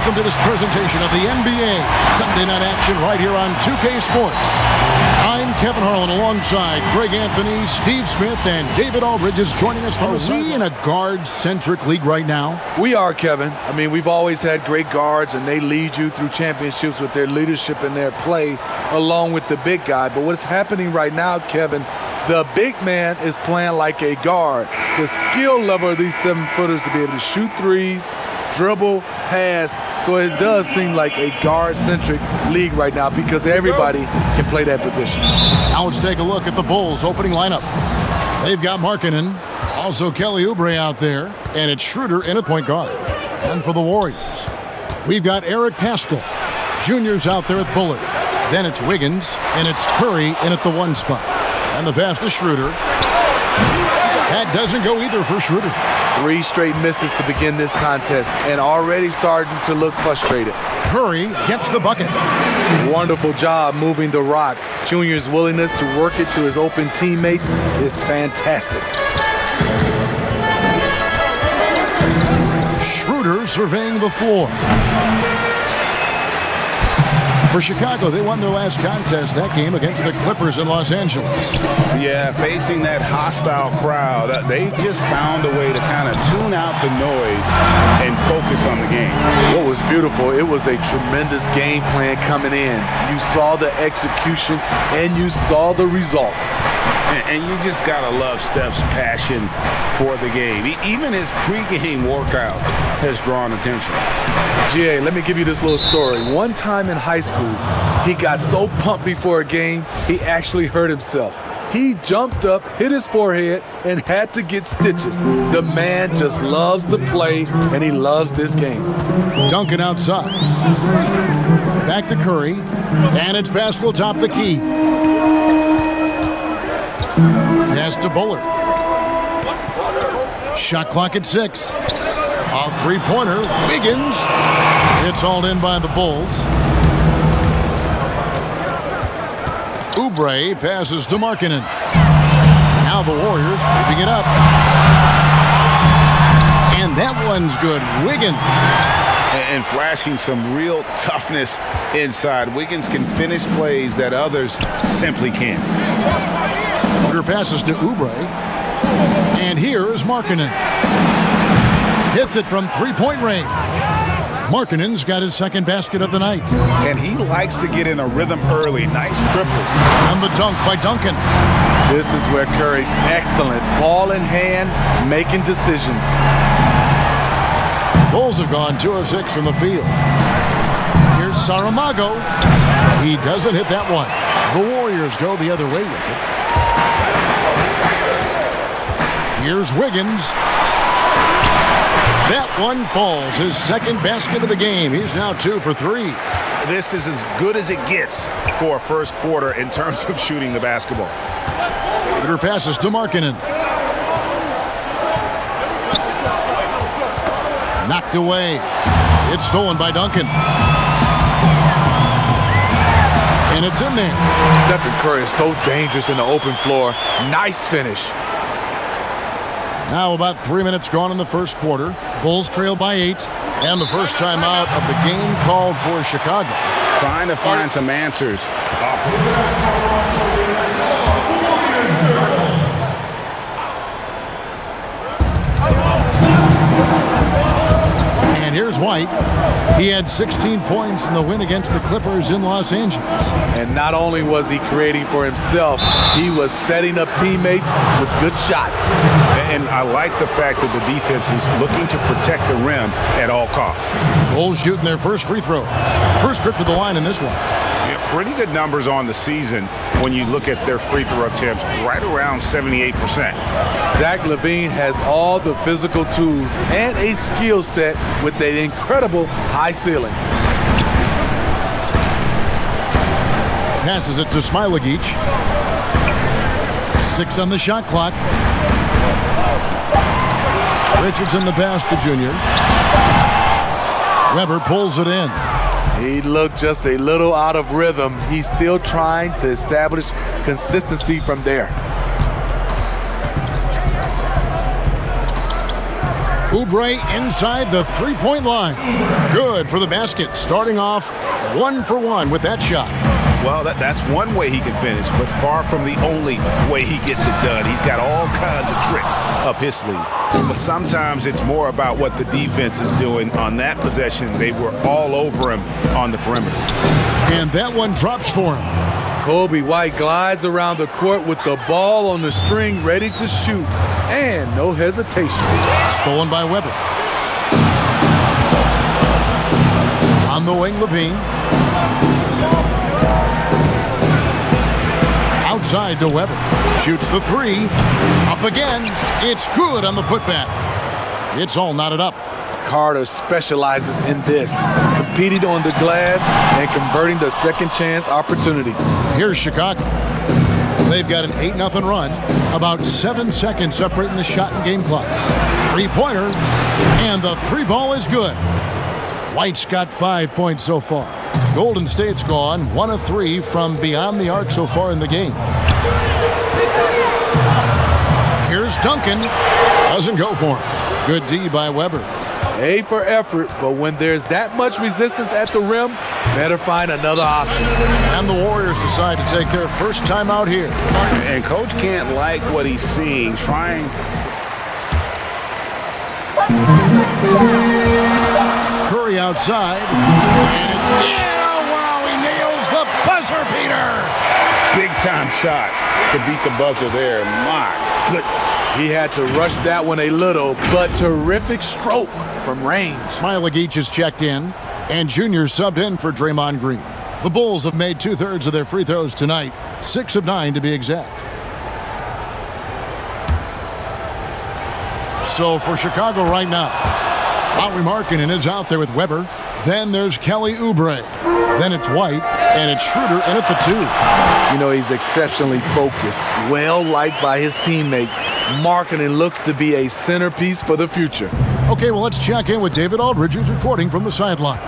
Welcome to this presentation of the NBA Sunday Night Action right here on 2K Sports. I'm Kevin Harlan alongside Greg Anthony, Steve Smith, and David Aldridge is joining us from the we in a guard-centric league right now? We are, Kevin. I mean, we've always had great guards, and they lead you through championships with their leadership and their play along with the big guy. But what's happening right now, Kevin, the big man is playing like a guard. The skill level of these 7-footers to be able to shoot threes, dribble, pass. So it does seem like a guard-centric league right now because everybody can play that position. Now let's take a look at the Bulls' opening lineup. They've got Markkanen, also Kelly Oubre out there, and it's Schroeder in at point guard. And for the Warriors, we've got Eric Paschall. Junior's out there at Bullard. Then it's Wiggins, and it's Curry in at the 1 spot. And the pass to Schroeder. That doesn't go either for Schroeder. 3 straight misses to begin this contest and already starting to look frustrated. Curry gets the bucket. Wonderful job moving the rock. Junior's willingness to work it to his open teammates is fantastic. Schroeder surveying the floor. For Chicago, they won their last contest, that game against the Clippers in Los Angeles. Yeah, facing that hostile crowd, they've just found a way to kind of tune out the noise and focus on the game. What was beautiful, it was a tremendous game plan coming in. You saw the execution and you saw the results. And you just got to love Steph's passion for the game. Even his pregame workout has drawn attention. GA, let me give you this little story. One time in high school, he got so pumped before a game, he actually hurt himself. He jumped up, hit his forehead, and had to get stitches. The man just loves to play, and he loves this game. Duncan outside. Back to Curry, and it's Paschall top the key. Pass to Bullard. Shot clock at 6. A three-pointer, Wiggins. It's hauled in by the Bulls. Oubre passes to Markkanen. Now the Warriors picking it up. And that one's good. Wiggins. And flashing some real toughness inside. Wiggins can finish plays that others simply can't. Passes to Oubre. And here is Markkanen. Hits it from three-point range. Markkanen's got his second basket of the night. And he likes to get in a rhythm early. Nice triple. And the dunk by Duncan. This is where Curry's excellent. Ball in hand, making decisions. Bulls have gone 2 of 6 from the field. Here's Saramago. He doesn't hit that one. The Warriors go the other way with it. Here's Wiggins. That one falls. His second basket of the game. He's now 2 for 3. This is as good as it gets for a first quarter in terms of shooting the basketball. Schroeder passes to Markkanen. Knocked away. It's stolen by Duncan. And it's in there. Stephen Curry is so dangerous in the open floor. Nice finish. Now about 3 minutes gone in the first quarter. Bulls trail by 8. And the first timeout of the game called for Chicago. Trying to find some answers. And here's White. He had 16 points in the win against the Clippers in Los Angeles. And not only was he creating for himself, he was setting up teammates with good shots. And I like the fact that the defense is looking to protect the rim at all costs. Bulls shooting their first free throws. First trip to the line in this one. Yeah, pretty good numbers on the season when you look at their free throw attempts, right around 78%. Zach LaVine has all the physical tools and a skill set with an incredible high ceiling. Passes it to Smailagic. 6 on the shot clock. Richardson the pass to Junior. Weber pulls it in. He looked just a little out of rhythm. He's still trying to establish consistency from there. Oubre inside the three-point line. Good for the basket, starting off 1 for 1 with that shot. Well, that's one way he can finish, but far from the only way he gets it done. He's got all kinds of tricks up his sleeve. But sometimes it's more about what the defense is doing. On that possession, they were all over him on the perimeter. And that one drops for him. Coby White glides around the court with the ball on the string, ready to shoot, and no hesitation. Stolen by Weber. On the wing, Levine. Outside to Weber. Shoots the three. Up again. It's good on the putback. It's all knotted up. Carter specializes in this, competing on the glass and converting the second chance opportunity. Here's Chicago. They've got an 8-0 run. About 7 seconds separating the shot and game clocks. Three-pointer. And the three ball is good. White's got 5 points so far. Golden State's gone 1 of 3 from beyond the arc so far in the game. Here's Duncan. Doesn't go for him. Good D by Weber. A for effort, but when there's that much resistance at the rim, better find another option. And the Warriors decide to take their first time out here. And Coach can't like what he's seeing, trying. Curry outside. And it's in. Oh, wow, he nails the buzzer beater. Big-time shot to beat the buzzer there. My goodness. He had to rush that one a little, but terrific stroke from range. Smailagic is checked in, and Junior subbed in for Draymond Green. The Bulls have made 2/3 of their free throws tonight, 6 of 9 to be exact. So for Chicago right now, Lauri Markkanen is out there with Weber. Then there's Kelly Oubre. Then it's White, and it's Schroeder in at the 2. You know, he's exceptionally focused, well-liked by his teammates. Markkanen looks to be a centerpiece for the future. Okay, well, let's check in with David Aldridge, who's reporting from the sideline.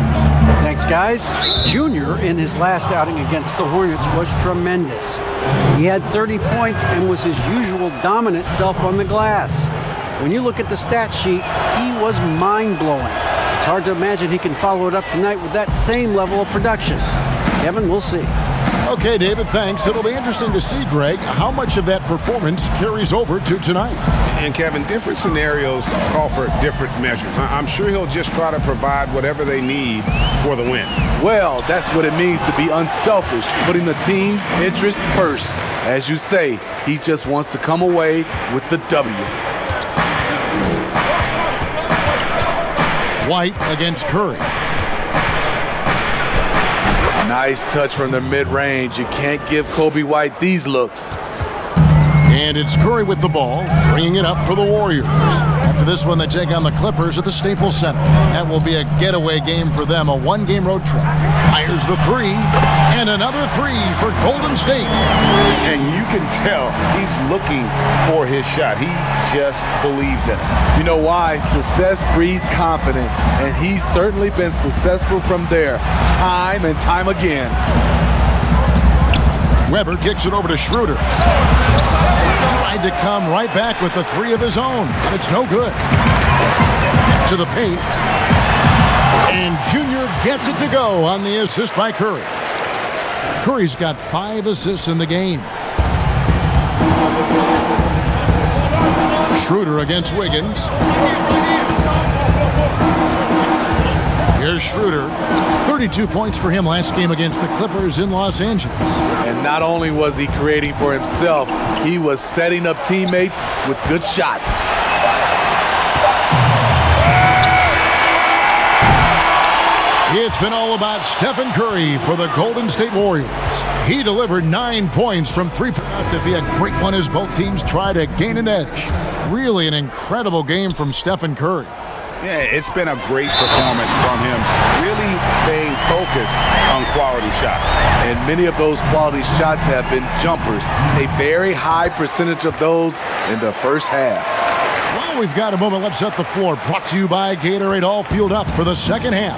Thanks, guys. Junior, in his last outing against the Hornets, was tremendous. He had 30 points and was his usual dominant self on the glass. When you look at the stat sheet, he was mind-blowing. It's hard to imagine he can follow it up tonight with that same level of production. Kevin, we'll see. Okay, David, thanks. It'll be interesting to see, Greg, how much of that performance carries over to tonight. And, Kevin, different scenarios call for different measures. I'm sure he'll just try to provide whatever they need for the win. Well, that's what it means to be unselfish, putting the team's interests first. As you say, he just wants to come away with the W. White against Curry. Nice touch from the mid-range. You can't give Coby White these looks. And it's Curry with the ball, bringing it up for the Warriors. After this one, they take on the Clippers at the Staples Center. That will be a getaway game for them, a one-game road trip. Fires the three, and another three for Golden State. And you can tell he's looking for his shot. He just believes in it. You know why? Success breeds confidence, and he's certainly been successful from there, time and time again. Weber kicks it over to Schroeder. Tried to come right back with the three of his own, but it's no good. To the paint. And Junior gets it to go on the assist by Curry. Curry's got 5 assists in the game. Schroeder against Wiggins. Here's Schroeder. 32 points for him last game against the Clippers in Los Angeles. And not only was he creating for himself, he was setting up teammates with good shots. It's been all about Stephen Curry for the Golden State Warriors. He delivered 9 points from three-point to be a great one as both teams try to gain an edge. Really an incredible game from Stephen Curry. Yeah, it's been a great performance from him, really staying focused on quality shots. And many of those quality shots have been jumpers, a very high percentage of those in the first half. Well, we've got a moment. Let's set the floor. Brought to you by Gatorade, all fueled up for the second half.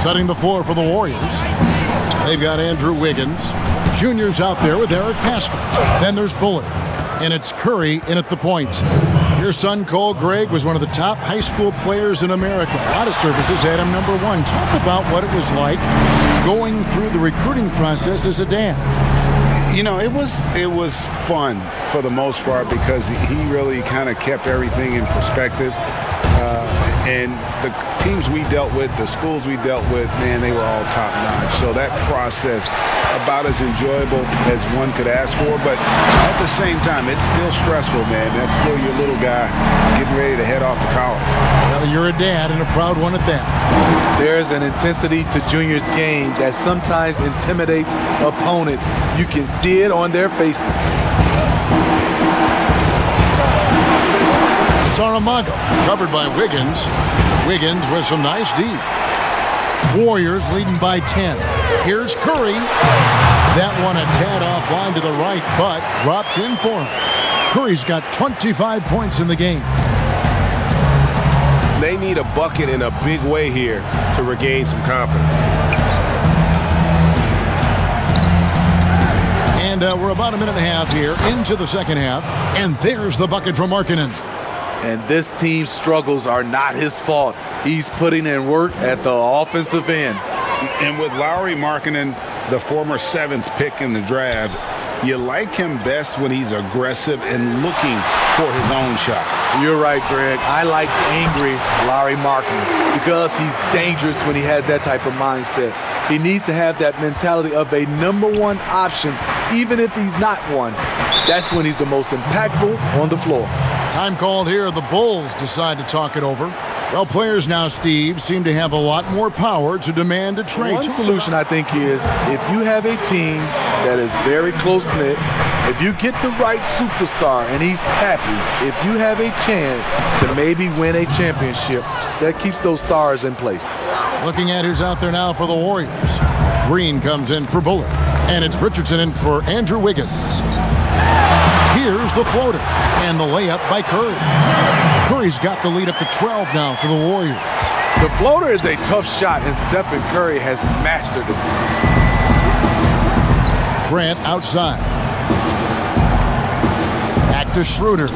Setting the floor for the Warriors. They've got Andrew Wiggins. Junior's out there with Eric Pascal. Then there's Bullard. And it's Curry in at the point. Your son, Cole Gregg, was one of the top high school players in America. A lot of services had him number one. Talk about what it was like going through the recruiting process as a dad. You know, it was fun for the most part because he really kind of kept everything in perspective. And the teams we dealt with, the schools we dealt with, man, they were all top-notch. So that process, about as enjoyable as one could ask for. But at the same time, it's still stressful, man. That's still your little guy getting ready to head off to college. Well, you're a dad and a proud one at that. There's an intensity to Junior's game that sometimes intimidates opponents. You can see it on their faces. Saramago covered by Wiggins. Wiggins with some nice D. Warriors leading by 10. Here's Curry. That one a tad offline to the right, but drops in for him. Curry's got 25 points in the game. They need a bucket in a big way here to regain some confidence. And we're about a minute and a half here into the second half. And there's the bucket from Markkanen. And this team's struggles are not his fault. He's putting in work at the offensive end. And with Lauri Markkanen, the former 7th pick in the draft, you like him best when he's aggressive and looking for his own shot. You're right, Greg. I like angry Lauri Markkanen because he's dangerous when he has that type of mindset. He needs to have that mentality of a number one option, even if he's not one. That's when he's the most impactful on the floor. Time called here. The Bulls decide to talk it over. Well, players now, Steve, seem to have a lot more power to demand a trade. One solution, I think, is if you have a team that is very close-knit, if you get the right superstar and he's happy, if you have a chance to maybe win a championship, that keeps those stars in place. Looking at who's out there now for the Warriors. Green comes in for Bullard, and it's Richardson in for Andrew Wiggins. Here's the floater, and the layup by Curry. Curry's got the lead up to 12 now for the Warriors. The floater is a tough shot, and Stephen Curry has mastered it. Grant outside. Back to Schroeder.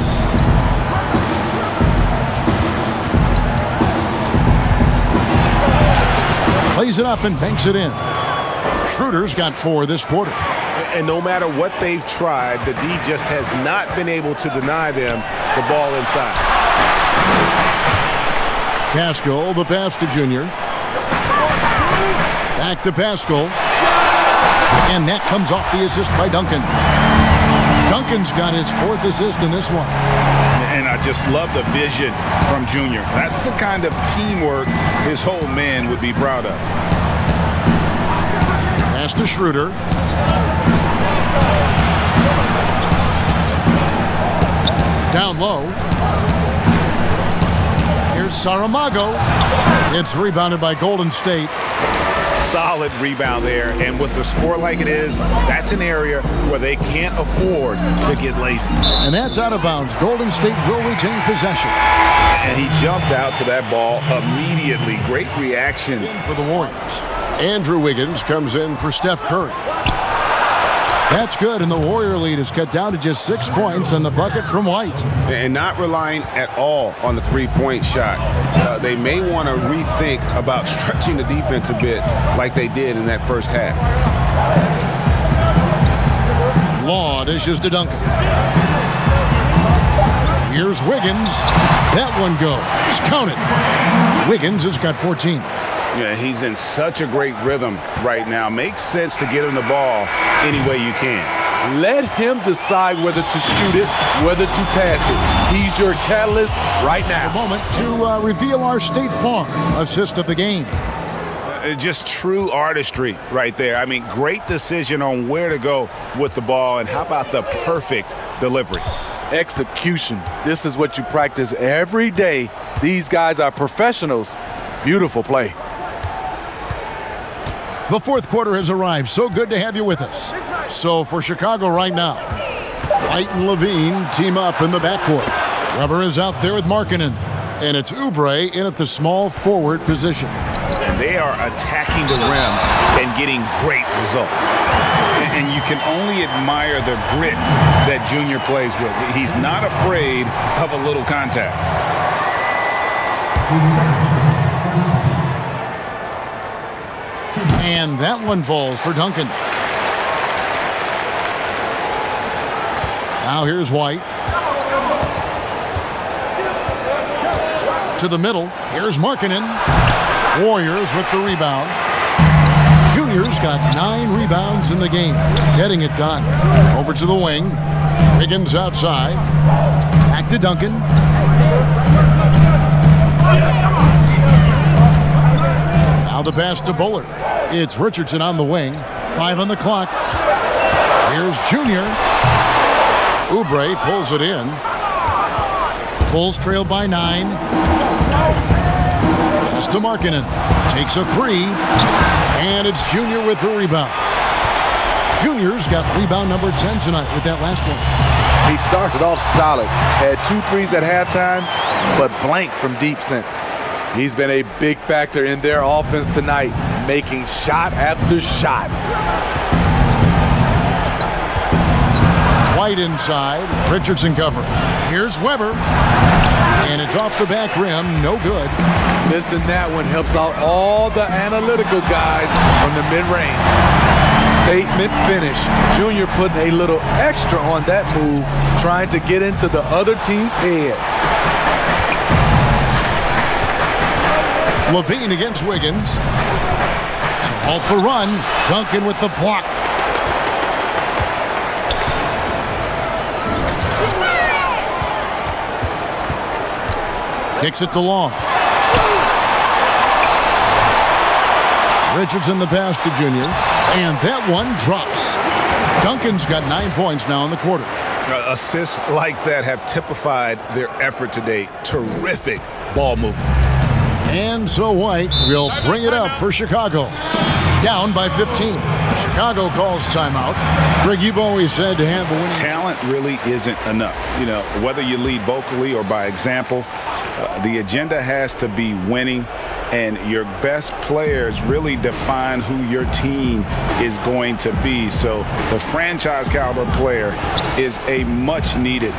Plays it up and banks it in. Schroeder's got 4 this quarter. And no matter what they've tried, the D just has not been able to deny them the ball inside. Pascal, the pass to Junior. Back to Pascal. And that comes off the assist by Duncan. Duncan's got his 4th assist in this one. And I just love the vision from Junior. That's the kind of teamwork his whole man would be proud of. Pass to Schroeder. Down low. Here's Saramago. It's rebounded by Golden State. Solid rebound there, and with the score like it is, that's an area where they can't afford to get lazy. And that's out of bounds. Golden State will retain possession. And he jumped out to that ball immediately. Great reaction. In for the Warriors. Andrew Wiggins comes in for Steph Curry. That's good, and the Warrior lead is cut down to just 6 points on the bucket from White. And not relying at all on the three-point shot. They may want to rethink about stretching the defense a bit like they did in that first half. Law dishes to Duncan. Here's Wiggins. That one goes. Count it. Wiggins has got 14. Yeah, he's in such a great rhythm right now. Makes sense to get him the ball any way you can. Let him decide whether to shoot it, whether to pass it. He's your catalyst right now. A moment to reveal our State Farm assist of the game. Just true artistry right there. I mean, great decision on where to go with the ball, and how about the perfect delivery? Execution. This is what you practice every day. These guys are professionals. Beautiful play. The 4th quarter has arrived. So good to have you with us. So for Chicago right now, White and Levine team up in the backcourt. Weber is out there with Markkanen. And it's Oubre in at the small forward position. And They are attacking the rim and getting great results. And you can only admire the grit that Junior plays with. He's not afraid of a little contact. And that one falls for Duncan. Now here's White. To the middle. Here's Markkanen. Warriors with the rebound. Junior's got 9 rebounds in the game. Getting it done. Over to the wing. Wiggins outside. Back to Duncan. Now the pass to Bullard. It's Richardson on the wing. 5 on the clock. Here's Junior. Oubre pulls it in. Bulls trail by 9. Pass to Markkanen. Takes a 3. And it's Junior with the rebound. Junior's got rebound number 10 tonight with that last one. He started off solid. Had 2 threes at halftime, but blank from deep since. He's been a big factor in their offense tonight, making shot after shot. White inside. Richardson cover. Here's Weber. And it's off the back rim. No good. Missing that one helps out all the analytical guys from the mid-range. Statement finish. Junior putting a little extra on that move, trying to get into the other team's head. Levine against Wiggins. To halt the run. Duncan with the block. Kicks it to Long. Richardson the pass to Junior. And that one drops. Duncan's got 9 points now in the quarter. Assists like that have typified their effort today. Terrific ball movement. And so White will bring it up for Chicago. Down by 15. Chicago calls timeout. Greg, you've always said to have a winning talent really isn't enough. You know, whether you lead vocally or by example, the agenda has to be winning, and your best players really define who your team is going to be. So the franchise caliber player is a much needed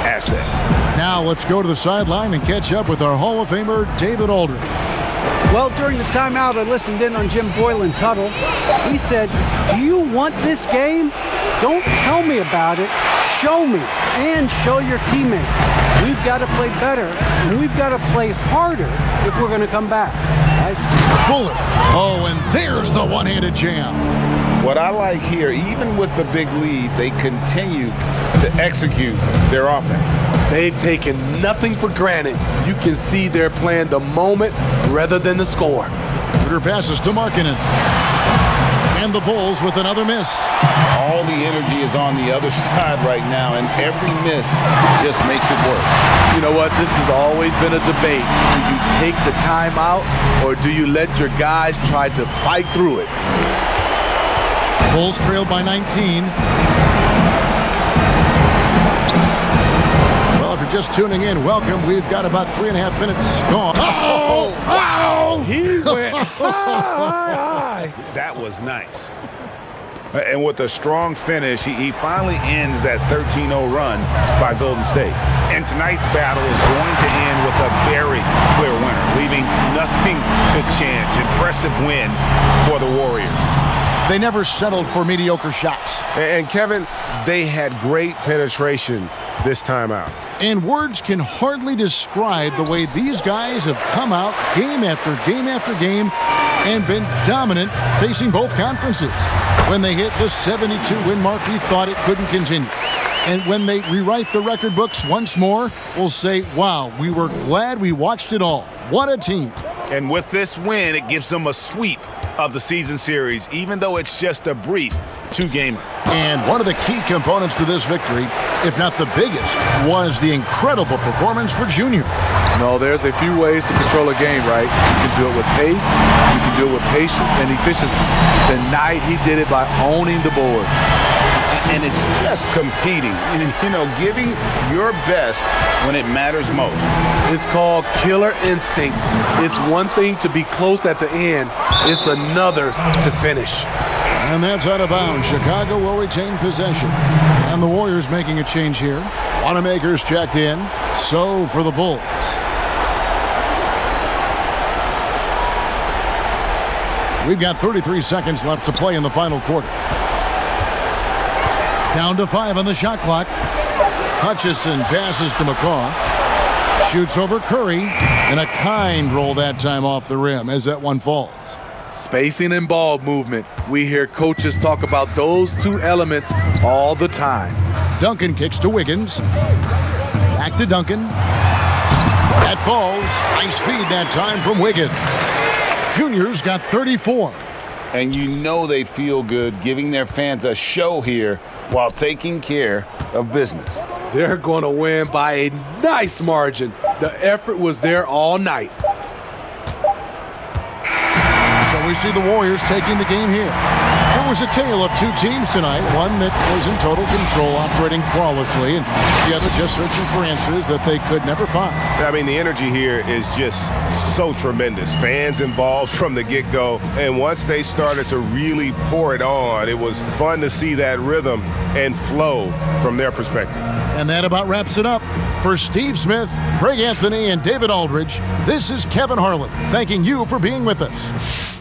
asset. Now let's go to the sideline and catch up with our Hall of Famer, David Aldridge. Well, during the timeout, I listened in on Jim Boylan's huddle. He said, "Do you want this game? Don't tell me about it. Show me and show your teammates. We've got to play better, and we've got to play harder if we're going to come back." Guys. Bullard. Oh, and there's the one-handed jam. What I like here, even with the big lead, they continue to execute their offense. They've taken nothing for granted. You can see they're playing the moment rather than the score. Shooter passes to Markkanen. And the Bulls with another miss. All the energy is on the other side right now, and every miss just makes it worse. You know what? This has always been a debate. Do you take the timeout, or do you let your guys try to fight through it? Bulls trail by 19. Well, if you're just tuning in, welcome. We've got about 3.5 minutes gone. Oh, wow! He went high. That was nice. And with a strong finish, he finally ends that 13-0 run by Golden State. And tonight's battle is going to end with a very clear winner, leaving nothing to chance. Impressive win for the Warriors. They never settled for mediocre shots. And Kevin, they had great penetration this time out. And words can hardly describe the way these guys have come out game after game after game and been dominant facing both conferences. When they hit the 72-win mark, we thought it couldn't continue. And when they rewrite the record books once more, we'll say, wow, we were glad we watched it all. What a team. And with this win, it gives them a sweep of the season series, even though it's just a brief 2-gamer. And one of the key components to this victory, if not the biggest, was the incredible performance for Junior. No, there's a few ways to control a game, right? You can do it with pace, you can do it with patience and efficiency. Tonight, he did it by owning the boards. and it's just competing, giving your best when it matters most. It's called killer instinct. It's one thing to be close at the end. It's another to finish. And that's out of bounds. Chicago will retain possession. And the Warriors making a change here. Wanamaker's checked in. So for the Bulls. We've got 33 seconds left to play in the final quarter. Down to 5 on the shot clock. Hutchison passes to McCaw. Shoots over Curry. And a kind roll that time off the rim as that one falls. Spacing and ball movement. We hear coaches talk about those two elements all the time. Duncan kicks to Wiggins. Back to Duncan. That falls. Nice feed that time from Wiggins. Junior's got 34. And they feel good giving their fans a show here while taking care of business. They're going to win by a nice margin. The effort was there all night. So we see the Warriors taking the game here. There was a tale of two teams tonight, one that was in total control, operating flawlessly, and the other just searching for answers that they could never find. I mean, the energy here is just so tremendous. Fans involved from the get-go, and once they started to really pour it on, it was fun to see that rhythm and flow from their perspective. And that about wraps it up. For Steve Smith, Craig Anthony, and David Aldridge, this is Kevin Harlan, thanking you for being with us.